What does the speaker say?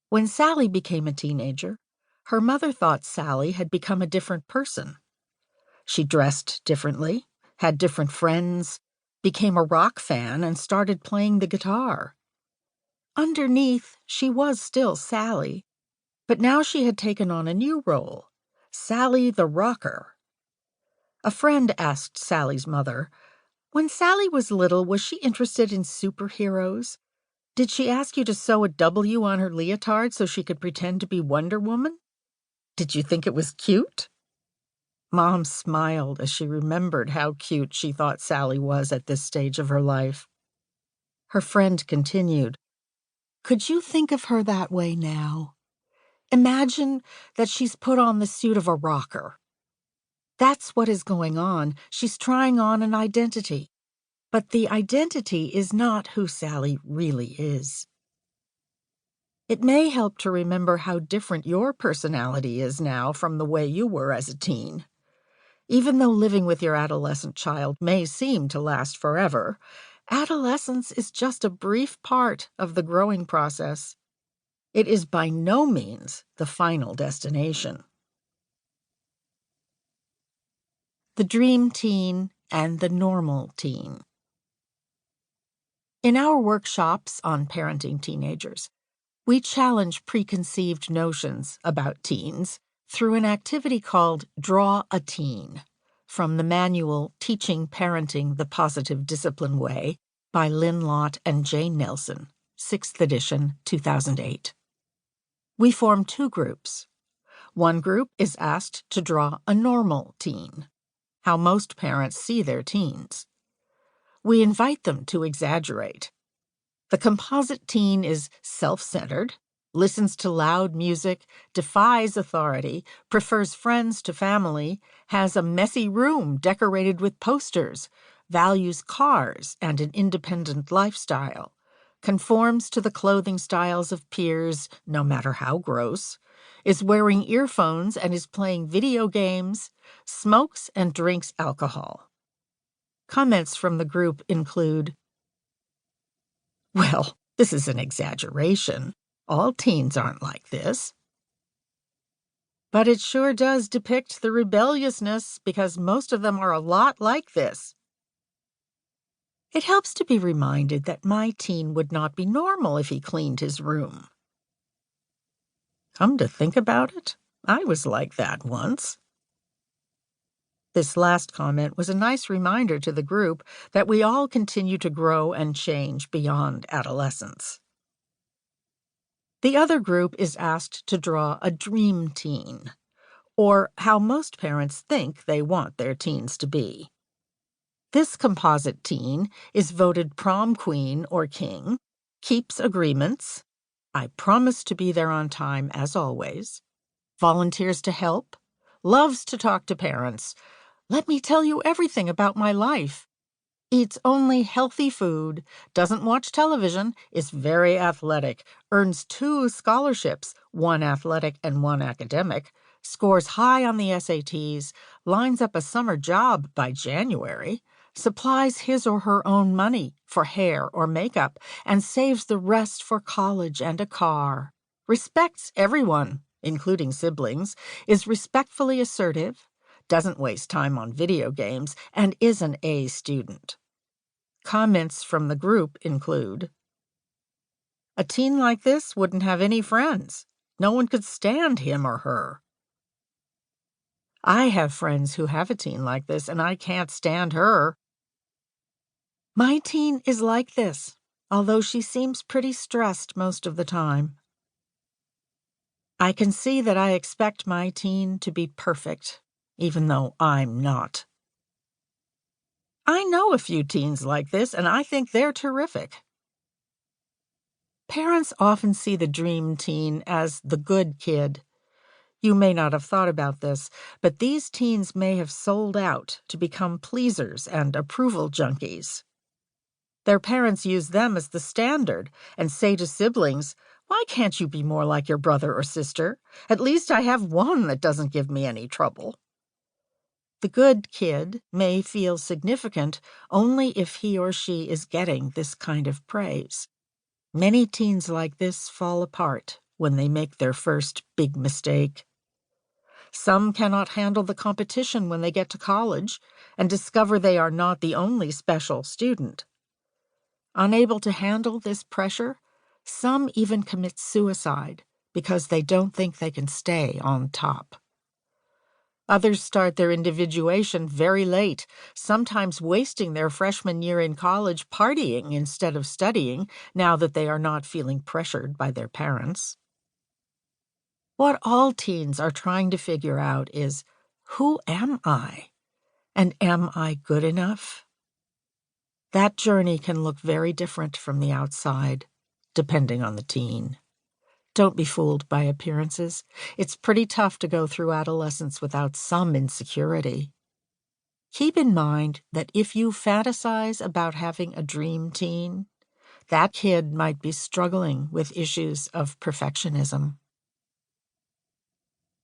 When Sally became a teenager, her mother thought Sally had become a different person. She dressed differently, had different friends, became a rock fan, and started playing the guitar. Underneath, she was still Sally, but now she had taken on a new role, Sally the rocker. A friend asked Sally's mother, "When Sally was little, was she interested in superheroes? Did she ask you to sew a W on her leotard so she could pretend to be Wonder Woman? Did you think it was cute?" Mom smiled as she remembered how cute she thought Sally was at this stage of her life. Her friend continued, "Could you think of her that way now? Imagine that she's put on the suit of a rocker. That's what is going on. She's trying on an identity. But the identity is not who Sally really is." It may help to remember how different your personality is now from the way you were as a teen. Even though living with your adolescent child may seem to last forever, adolescence is just a brief part of the growing process. It is by no means the final destination. The dream teen and the normal teen. In our workshops on parenting teenagers, we challenge preconceived notions about teens through an activity called Draw a Teen, from the manual Teaching Parenting the Positive Discipline Way by Lynn, Lott, and Jane Nelsen, 6th edition, 2008. We form two groups. One group is asked to draw a normal teen, how most parents see their teens. We invite them to exaggerate. The composite teen is self-centered, listens to loud music, defies authority, prefers friends to family, has a messy room decorated with posters, values cars and an independent lifestyle, conforms to the clothing styles of peers, no matter how gross, is wearing earphones and is playing video games, smokes and drinks alcohol. Comments from the group include, "Well, this is an exaggeration. All teens aren't like this." "But it sure does depict the rebelliousness because most of them are a lot like this." "It helps to be reminded that my teen would not be normal if he cleaned his room." "Come to think about it, I was like that once." This last comment was a nice reminder to the group that we all continue to grow and change beyond adolescence. The other group is asked to draw a dream teen, or how most parents think they want their teens to be. This composite teen is voted prom queen or king, keeps agreements, I promise to be there on time as always, volunteers to help, loves to talk to parents, let me tell you everything about my life, eats only healthy food, doesn't watch television, is very athletic, earns 2 scholarships, 1 athletic and 1 academic, scores high on the SATs, lines up a summer job by January, supplies his or her own money for hair or makeup, and saves the rest for college and a car, respects everyone, including siblings, is respectfully assertive, doesn't waste time on video games, and is an A student. Comments from the group include, "A teen like this wouldn't have any friends. No one could stand him or her." "I have friends who have a teen like this, and I can't stand her." "My teen is like this, although she seems pretty stressed most of the time." "I can see that I expect my teen to be perfect, even though I'm not." "I know a few teens like this, and I think they're terrific." Parents often see the dream teen as the good kid. You may not have thought about this, but these teens may have sold out to become pleasers and approval junkies. Their parents use them as the standard and say to siblings, "Why can't you be more like your brother or sister? At least I have one that doesn't give me any trouble." The good kid may feel significant only if he or she is getting this kind of praise. Many teens like this fall apart when they make their first big mistake. Some cannot handle the competition when they get to college and discover they are not the only special student. Unable to handle this pressure, some even commit suicide because they don't think they can stay on top. Others start their individuation very late, sometimes wasting their freshman year in college partying instead of studying, now that they are not feeling pressured by their parents. What all teens are trying to figure out is, who am I? And am I good enough? That journey can look very different from the outside, depending on the teen. Don't be fooled by appearances. It's pretty tough to go through adolescence without some insecurity. Keep in mind that if you fantasize about having a dream teen, that kid might be struggling with issues of perfectionism.